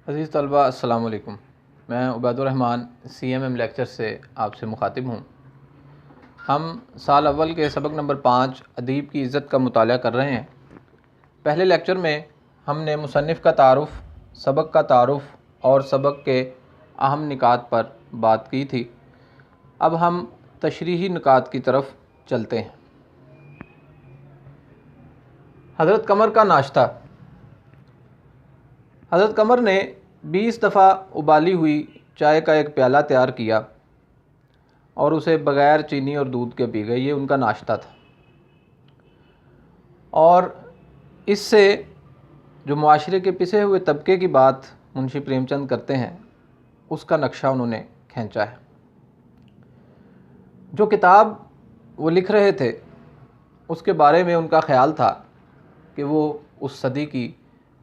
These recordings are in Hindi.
अज़ीज़ तलबा अस्सलाम वालेकुम। मैं उबैदुर्रहमान CMM लेक्चर से आपसे मुखातिब हूँ। हम साल अव्वल के सबक नंबर 5 अदीब की इज़्ज़त का मुताला कर रहे हैं। पहले लेक्चर में हमने मुसन्निफ़ का तारुफ़, सबक का तारुफ़ और सबक के अहम निकात पर बात की थी। अब हम तशरीही निकात की तरफ चलते हैं। हज़रत कमर का नाश्ता। हज़रत कमर ने 20 दफ़ा उबाली हुई चाय का एक प्याला तैयार किया और उसे बग़ैर चीनी और दूध के पी गए। ये उनका नाश्ता था। और इससे जो मुआशरे के पिसे हुए तबके की बात मुंशी प्रेमचंद करते हैं, उसका नक्शा उन्होंने खींचा है। जो किताब वो लिख रहे थे उसके बारे में उनका ख़्याल था कि वो उस सदी की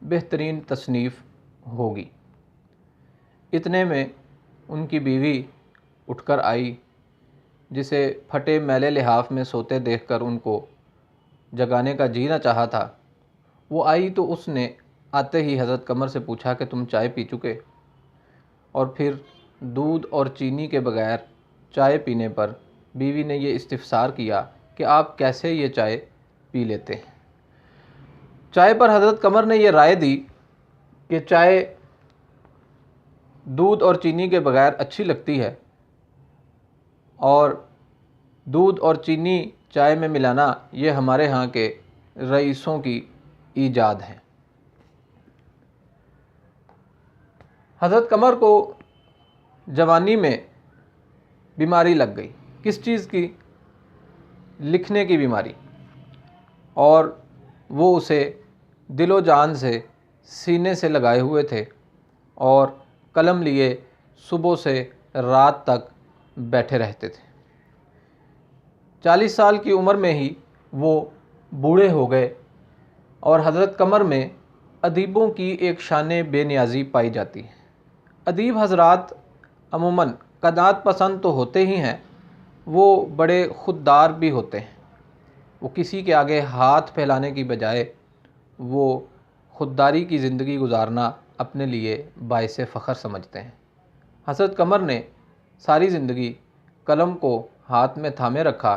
बेहतरीन तसनीफ़ होगी। इतने में उनकी बीवी उठकर आई, जिसे फटे मैले लिहाफ में सोते देखकर उनको जगाने का जी न चाहा था। वो आई तो उसने आते ही हज़रत कमर से पूछा कि तुम चाय पी चुके? और फिर दूध और चीनी के बग़ैर चाय पीने पर बीवी ने ये इस्तिफ़सार किया कि आप कैसे ये चाय पी लेते हैं। चाय पर हज़रत कमर ने ये राय दी कि चाय दूध और चीनी के बग़ैर अच्छी लगती है और दूध और चीनी चाय में मिलाना ये हमारे यहाँ के रईसों की ईजाद है। हज़रत कमर को जवानी में बीमारी लग गई। किस चीज़ की? लिखने की बीमारी। और वो उसे दिलो जान से सीने से लगाए हुए थे और कलम लिए सुबह से रात तक बैठे रहते थे। 40 साल की उम्र में ही वो बूढ़े हो गए और हज़रत कमर में अदीबों की एक शान बेनियाज़ी पाई जाती है। अदीब हज़रात अमूमन कनात पसंद तो होते ही हैं, वो बड़े ख़ुददार भी होते हैं। वो किसी के आगे हाथ फैलाने की बजाय वो ख़ुददारी की ज़िंदगी गुजारना अपने लिए बाइसे फ़ख्र समझते हैं। हज़रत कमर ने सारी ज़िंदगी कलम को हाथ में थामे रखा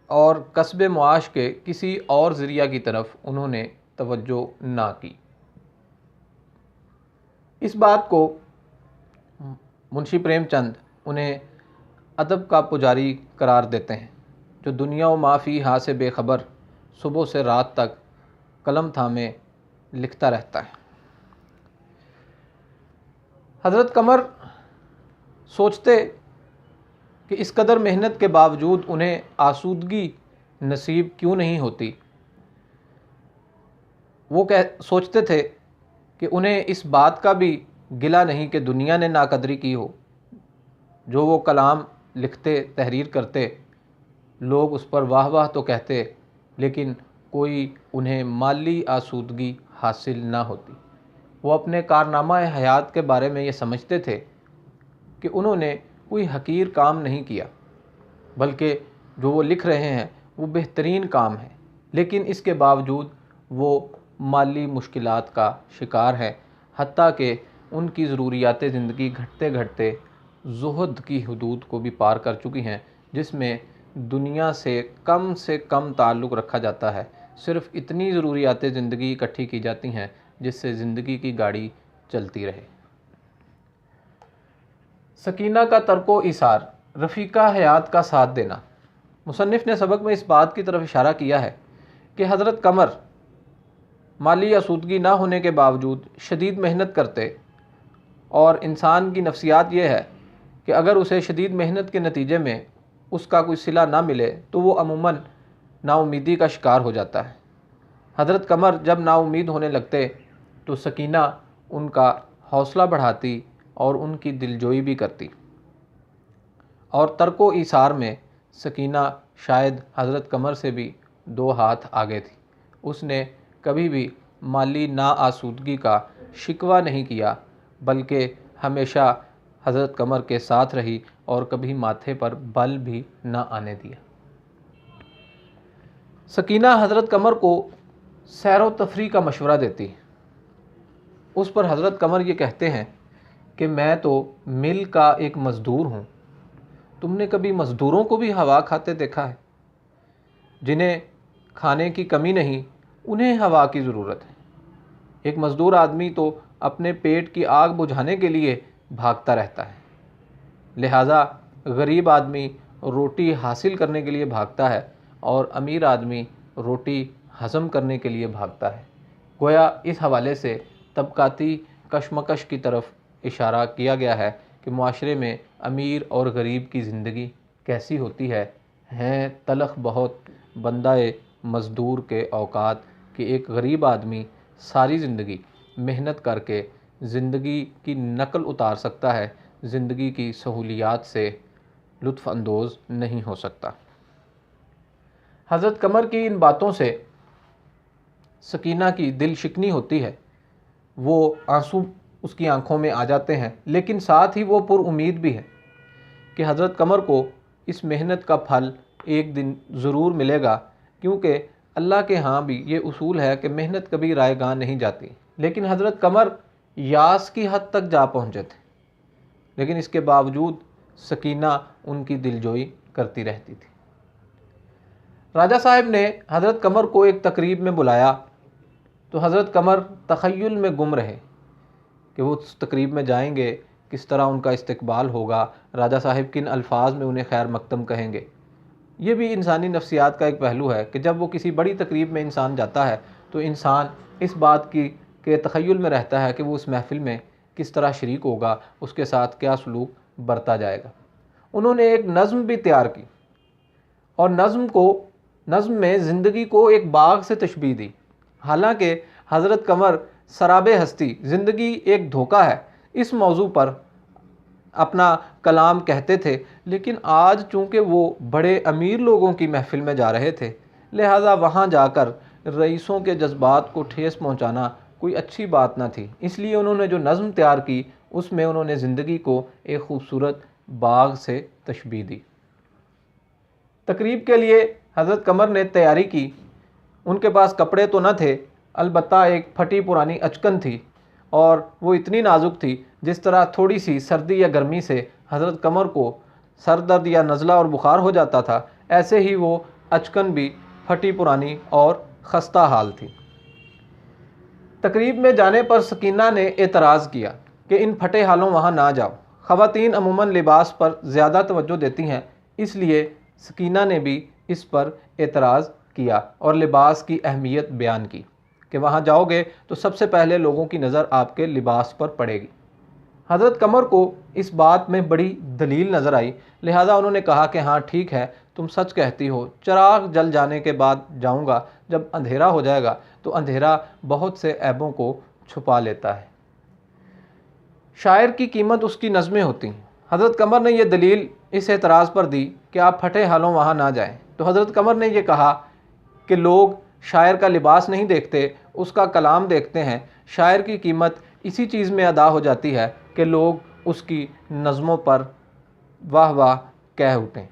और कस्बे मुआश के किसी और ज़रिया की तरफ उन्होंने तवज्जो ना की। इस बात को मुंशी प्रेमचंद उन्हें अदब का पुजारी करार देते हैं, जो दुनिया व माफ़ी हाँ से बेखबर सुबह से रात तक कलम थामे लिखता रहता है। हज़रत कमर सोचते कि इस कदर मेहनत के बावजूद उन्हें आसूदगी नसीब क्यों नहीं होती। वो सोचते थे कि उन्हें इस बात का भी गिला नहीं कि दुनिया ने नाकदरी की हो। जो वो कलाम लिखते, तहरीर करते, लोग उस पर वाह वाह तो कहते, लेकिन कोई उन्हें माली आसूदगी हासिल ना होती। वो अपने कारनामा हयात के बारे में ये समझते थे कि उन्होंने कोई हकीर काम नहीं किया, बल्कि जो वो लिख रहे हैं वो बेहतरीन काम है। लेकिन इसके बावजूद वो माली मुश्किलात का शिकार है, हत्ता कि उनकी ज़रूरियात ज़िंदगी घटते घटते ज़ुहद की हदूद को भी पार कर चुकी हैं, जिसमें दुनिया से कम ताल्लुक़ रखा जाता है। सिर्फ़ इतनी ज़रूरियात ज़िंदगी इकट्ठी की जाती हैं जिससे ज़िंदगी की गाड़ी चलती रहे। सकीना का तर्को इसार, रफ़ीका हयात का साथ देना। मुसन्निफ़ ने सबक में इस बात की तरफ इशारा किया है कि हज़रत कमर माली आसूदगी ना होने के बावजूद शदीद मेहनत करते, और इंसान की नफ्सियात ये है कि अगर उसे शदीद मेहनत के नतीजे में उसका कोई सिला ना मिले तो वो अमूमन नाउमीदी का शिकार हो जाता है। हज़रत कमर जब नाउमीद होने लगते तो सकीना उनका हौसला बढ़ाती और उनकी दिलजोई भी करती। और तर्को ईसार में सकीना शायद हज़रत कमर से भी 2 हाथ आगे थी। उसने कभी भी माली नाआसूदगी का शिकवा नहीं किया, बल्कि हमेशा हज़रत कमर के साथ रही और कभी माथे पर बल भी ना आने दिया। सकीना हज़रत कमर को सैर व तफरी का मशवरा देती। उस पर हज़रत कमर ये कहते हैं कि मैं तो मिल का एक मज़दूर हूँ। तुमने कभी मज़दूरों को भी हवा खाते देखा है? जिन्हें खाने की कमी नहीं, उन्हें हवा की ज़रूरत है। एक मज़दूर आदमी तो अपने पेट की आग बुझाने के लिए भागता रहता है, लिहाजा गरीब आदमी रोटी हासिल करने के लिए भागता है और अमीर आदमी रोटी हज़म करने के लिए भागता है। गोया इस हवाले से तबकाती कशमकश की तरफ इशारा किया गया है कि मुआशरे में अमीर और गरीब की ज़िंदगी कैसी होती है। हैं तलख बहुत बंदाए मज़दूर के औकात कि एक गरीब आदमी सारी ज़िंदगी मेहनत करके ज़िंदगी की नकल उतार सकता है, ज़िंदगी की सहूलियात से लुत्फ़ अंदोज़ नहीं हो सकता। हज़रत कमर की इन बातों से सकीना की दिल शिकनी होती है, वो आंसू उसकी आंखों में आ जाते हैं, लेकिन साथ ही वो पुरउम्मीद भी है कि हज़रत कमर को इस मेहनत का फल एक दिन ज़रूर मिलेगा, क्योंकि अल्लाह के यहाँ भी ये उसूल है कि मेहनत कभी रायगां नहीं जाती। लेकिन हज़रत कमर यास की हद तक जा पहुँचे थे, लेकिन इसके बावजूद सकीना उनकी दिलजोई करती रहती थी। राजा साहब ने हज़रत कमर को एक तकरीब में बुलाया तो हज़रत कमर तख़य्युल में गुम रहे कि वो उस तकरीब में जाएंगे, किस तरह उनका इस्तकबाल होगा, राजा साहब किन अल्फाज में उन्हें खैर मकदम कहेंगे। ये भी इंसानी नफ्सियात का एक पहलू है कि जब वो किसी बड़ी तकरीब में इंसान जाता है तो इंसान इस बात की के तख़य्युल में रहता है कि वो उस महफ़िल में किस तरह शरीक होगा, उसके साथ क्या सलूक बरता जाएगा। उन्होंने एक नज़्म भी तैयार की और नज़्म में ज़िंदगी को एक बाग से तशबीह दी। हालांकि हज़रत कमर सराबे हस्ती ज़िंदगी एक धोखा है इस मौजू पर अपना कलाम कहते थे, लेकिन आज चूँकि वो बड़े अमीर लोगों की महफ़िल में जा रहे थे, लिहाजा वहाँ जाकर रईसों के जज्बात को ठेस पहुँचाना कोई अच्छी बात ना थी। इसलिए उन्होंने जो नज़्म तैयार की उसमें उन्होंने ज़िंदगी को एक ख़ूबसूरत बाग से तशबीह दी। तकरीब के लिए हज़रत कमर ने तैयारी की। उनके पास कपड़े तो न थे, अलबत्ता एक फटी पुरानी अचकन थी और वो इतनी नाजुक थी जिस तरह थोड़ी सी सर्दी या गर्मी से हज़रत कमर को सर दर्द या नज़ला और बुखार हो जाता था, ऐसे ही वो अचकन भी फटी पुरानी और खस्ता हाल थी। तकरीब में जाने पर सकीना ने एतराज़ किया कि इन फटे हालों वहाँ ना जाओ। ख़वातीन अमूमन लिबास पर ज़्यादा तवज्जो देती हैं, इसलिए सकीना ने भी इस पर एतराज़ किया और लिबास की अहमियत बयान की कि वहाँ जाओगे तो सबसे पहले लोगों की नज़र आपके लिबास पर पड़ेगी। हज़रत कमर को इस बात में बड़ी दलील नज़र आई, लिहाजा उन्होंने कहा कि हाँ ठीक है, तुम सच कहती हो, चिराग जल जाने के बाद जाऊँगा। जब अंधेरा हो जाएगा तो अंधेरा बहुत से ऐबों को छुपा लेता है। शायर की कीमत उसकी नज़में होती हैं। हज़रत कमर ने यह दलील इस एतराज़ पर दी कि आप फटे हालों वहाँ ना जाएं, तो हज़रत कमर ने यह कहा कि लोग शायर का लिबास नहीं देखते, उसका कलाम देखते हैं। शायर की कीमत इसी चीज़ में अदा हो जाती है कि लोग उसकी नज़मों पर वाह वाह कह उठें।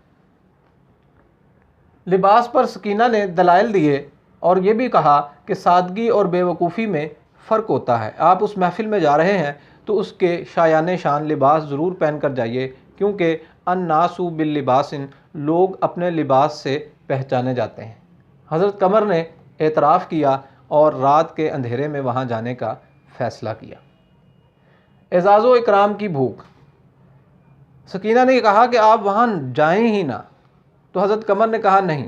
लिबास पर सकीना ने दलाइल दिए और ये भी कहा कि सादगी और बेवकूफ़ी में फ़र्क होता है। आप उस महफ़िल में जा रहे हैं तो उसके शायाने शान लिबास ज़रूर पहन कर जाइए, क्योंकि अन्नासु बिल लिबासिन, लोग अपने लिबास से पहचाने जाते हैं। हज़रत कमर ने एतराफ़ किया और रात के अंधेरे में वहाँ जाने का फ़ैसला किया। एज़ाज़ो इकराम की भूख। सकीना ने कहा कि आप वहाँ जाएं ही ना, तो हज़रत कमर ने कहा नहीं,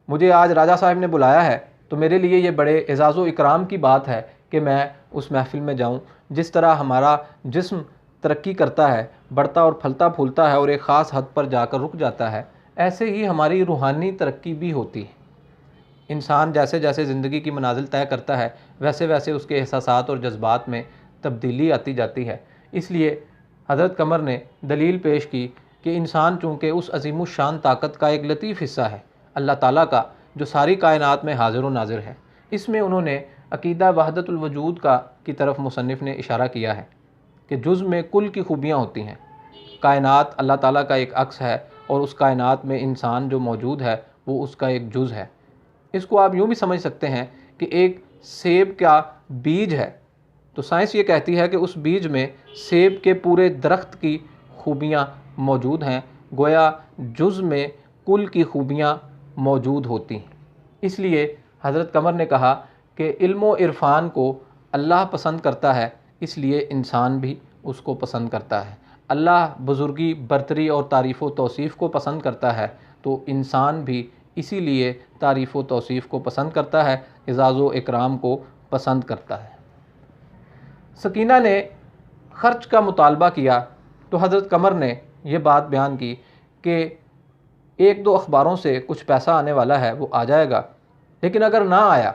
मुझे आज राजा साहब ने बुलाया है तो मेरे लिए ये बड़े एज़ाज़ो इकराम की बात है कि मैं उस महफ़िल में जाऊँ। जिस तरह हमारा जिस्म तरक्की करता है, बढ़ता और फलता फूलता है और एक ख़ास हद पर जाकर रुक जाता है, ऐसे ही हमारी रूहानी तरक्की भी होती है। इंसान जैसे जैसे ज़िंदगी की मनाजिल तय करता है, वैसे वैसे उसके एहसासात और जज्बात में तब्दीली आती जाती है। इसलिए हज़रत कमर ने दलील पेश की कि इंसान चूँकि उस अज़ीमुश्शान ताकत का एक लतीफ़ हिस्सा है, अल्लाह ताला का, जो सारी कायनात में हाज़िर व नाज़िर है। इसमें उन्होंने अक़ीदा वहदतुल वजूद की तरफ मुसन्निफ़ ने इशारा किया है कि जुज़ में कुल की खूबियाँ होती हैं। कायनात अल्लाह ताला का एक अक्स है और उस कायनात में इंसान जो मौजूद है वो उसका एक जुज़ है। इसको आप यूँ भी समझ सकते हैं कि एक सेब का बीज है तो साइंस ये कहती है कि उस बीज में सेब के पूरे दरख्त की खूबियाँ मौजूद हैं, गोया जुज़ में कुल की खूबियाँ मौजूद होती हैं। इसलिए हज़रत कमर ने कहा कि इल्म व इरफ़ान को अल्लाह पसंद करता है, इसलिए इंसान भी उसको पसंद करता है। अल्लाह बुज़ुर्गी, बरतरी और तारीफ़ व तौसीफ़ को पसंद करता है, तो इंसान भी इसीलिए तारीफ़ व तौसीफ़ को पसंद करता है, इज़्ज़ाज़ व इकराम को पसंद करता है। सकीना ने ख़र्च का मुतालबा किया तो हज़रत कमर ने यह बात बयान की कि एक दो अखबारों से कुछ पैसा आने वाला है, वो आ जाएगा, लेकिन अगर ना आया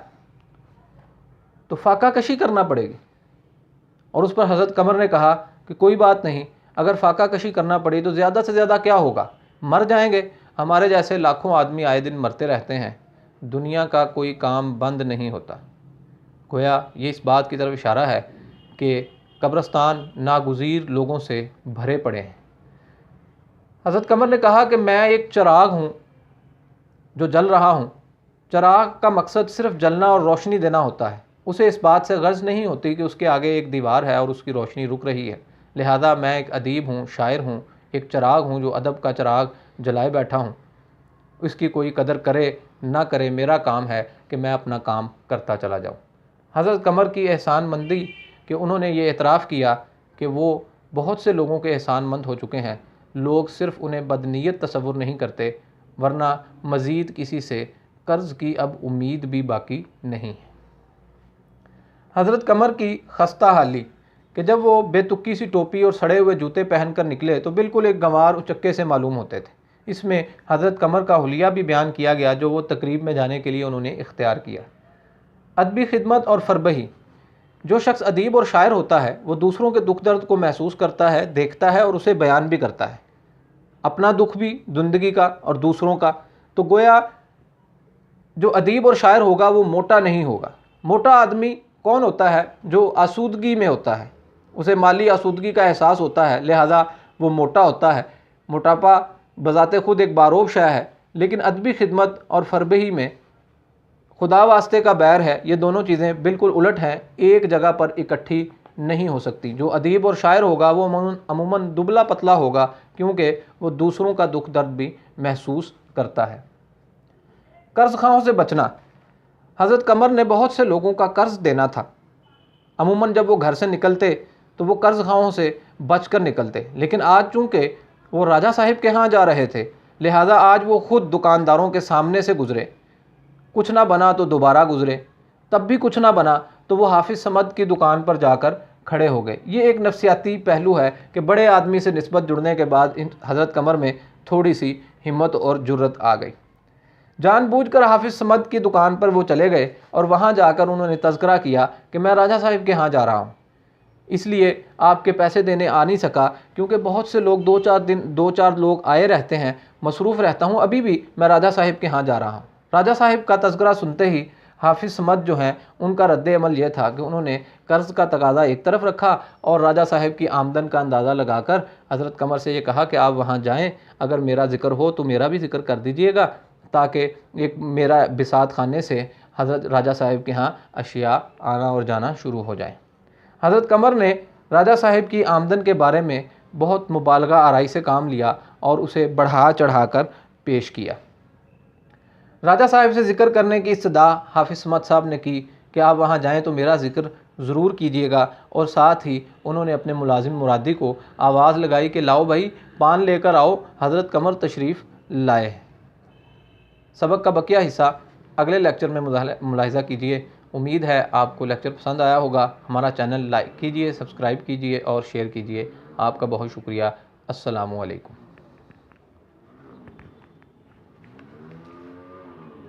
तो फाका कशी करना पड़ेगी। और उस पर हज़रत कमर ने कहा कि कोई बात नहीं, अगर फाका कशी करना पड़ी तो ज़्यादा से ज़्यादा क्या होगा, मर जाएंगे। हमारे जैसे लाखों आदमी आए दिन मरते रहते हैं, दुनिया का कोई काम बंद नहीं होता। गोया ये इस बात की तरफ इशारा है कि कब्रस्तान नागुज़ीर लोगों से भरे पड़े हैं। हज़रत कमर ने कहा कि मैं एक चिराग हूँ जो जल रहा हूँ। चिराग का मकसद सिर्फ जलना और रोशनी देना होता है, उसे इस बात से गर्ज नहीं होती कि उसके आगे एक दीवार है और उसकी रोशनी रुक रही है। लिहाजा मैं एक अदीब हूँ, शायर हूँ, एक चिराग हूँ जो अदब का चिराग जलाए बैठा हूँ। इसकी कोई कदर करे ना करे, मेरा काम है कि मैं अपना काम करता चला जाऊँ। हज़रत कमर की एहसानमंदी कि उन्होंने ये एतराफ़ किया कि वो बहुत से लोगों के एहसानमंद हो चुके हैं। लोग सिर्फ़ उन्हें बदनीयत तसव्वुर नहीं करते, वरना मज़ीद किसी से कर्ज़ की अब उम्मीद भी बाकी नहीं है। हज़रत कमर की खस्ता हाली कि जब वो बेतुकी सी टोपी और सड़े हुए जूते पहनकर निकले तो बिल्कुल एक गंवार उचक्के से मालूम होते थे। इसमें हज़रत कमर का हुलिया भी बयान किया गया जो वो तकरीब में जाने के लिए उन्होंने इख्तियार किया। अदबी खिदमत और फरबही। जो शख्स अदीब और शायर होता है वो दूसरों के दुख दर्द को महसूस करता है, देखता है और उसे बयान भी करता है, अपना दुख भी ज़िंदगी का और दूसरों का। तो गोया जो अदीब और शायर होगा वो मोटा नहीं होगा। मोटा आदमी कौन होता है? जो आसूदगी में होता है, उसे माली आसूदगी का एहसास होता है, लिहाजा वो मोटा होता है। मोटापा बज़ाते खुद एक बारोब शय है, लेकिन अदबी खिदमत और फरबही में खुदा वास्ते का बैर है। ये दोनों चीज़ें बिल्कुल उलट हैं, एक जगह पर इकट्ठी नहीं हो सकती। जो अदीब और शायर होगा वो अमूमन दुबला पतला होगा, क्योंकि वो दूसरों का दुख दर्द भी महसूस करता है। कर्ज़ खाओं से बचना। हज़रत कमर ने बहुत से लोगों का कर्ज़ देना था। अमूमन जब वो घर से निकलते तो वो कर्ज़ खाओं से बच कर निकलते, लेकिन आज चूँकि वो राजा साहिब के यहाँ जा रहे थे, लिहाजा आज वो ख़ुद दुकानदारों के सामने से गुज़रे। कुछ ना बना तो दोबारा गुज़रे, तब भी कुछ ना बना तो वो हाफिज़ समद की दुकान पर जाकर खड़े हो गए। ये एक नफ्सियाती पहलू है कि बड़े आदमी से निस्बत जुड़ने के बाद हज़रत कमर में थोड़ी सी हिम्मत और जुर्रत आ गई। जानबूझकर हाफिज़ समद की दुकान पर वो चले गए और वहाँ जाकर उन्होंने तज़किरा किया कि मैं राजा साहिब के यहाँ जा रहा हूँ, इसलिए आपके पैसे देने आ नहीं सका, क्योंकि बहुत से लोग दो चार लोग आए रहते हैं, मसरूफ़ रहता हूँ, अभी भी मैं राजा साहिब के यहाँ जा रहा हूँ। राजा साहिब का तज़किरा सुनते ही हाफिज़ समद जो हैं उनका रद्द अमल यह था कि उन्होंने कर्ज़ का तकाज़ा एक तरफ रखा और राजा साहिब की आमदन का अंदाज़ा लगाकर हज़रत कमर से ये कहा कि आप वहाँ जाएँ, अगर मेरा ज़िक्र हो तो मेरा भी ज़िक्र कर दीजिएगा, ताकि एक मेरा बिसात खाने से हज़रत राजा साहिब के यहाँ अशिया आना और जाना शुरू हो जाए। हज़रत कमर ने राजा साहिब की आमदन के बारे में बहुत मुबालगा आराई से काम लिया और उसे बढ़ा चढ़ा कर पेश किया। राजा साहिब से ज़िक्र करने की इस्तदा हाफिज़ समद साहब ने की कि आप वहाँ जाएँ तो मेरा ज़िक्र ज़रूर कीजिएगा, और साथ ही उन्होंने अपने मुलाजिम मुरादी को आवाज़ लगाई कि लाओ भाई पान लेकर आओ, हज़रत कमर तशरीफ़ लाए। सबक का बकिया हिस्सा अगले लेक्चर में मुलाहिज़ा कीजिए। उम्मीद है आपको लेक्चर पसंद आया होगा। हमारा चैनल लाइक कीजिए, सब्सक्राइब कीजिए और शेयर कीजिए। आपका बहुत शुक्रिया। अस्सलामु अलैकुम।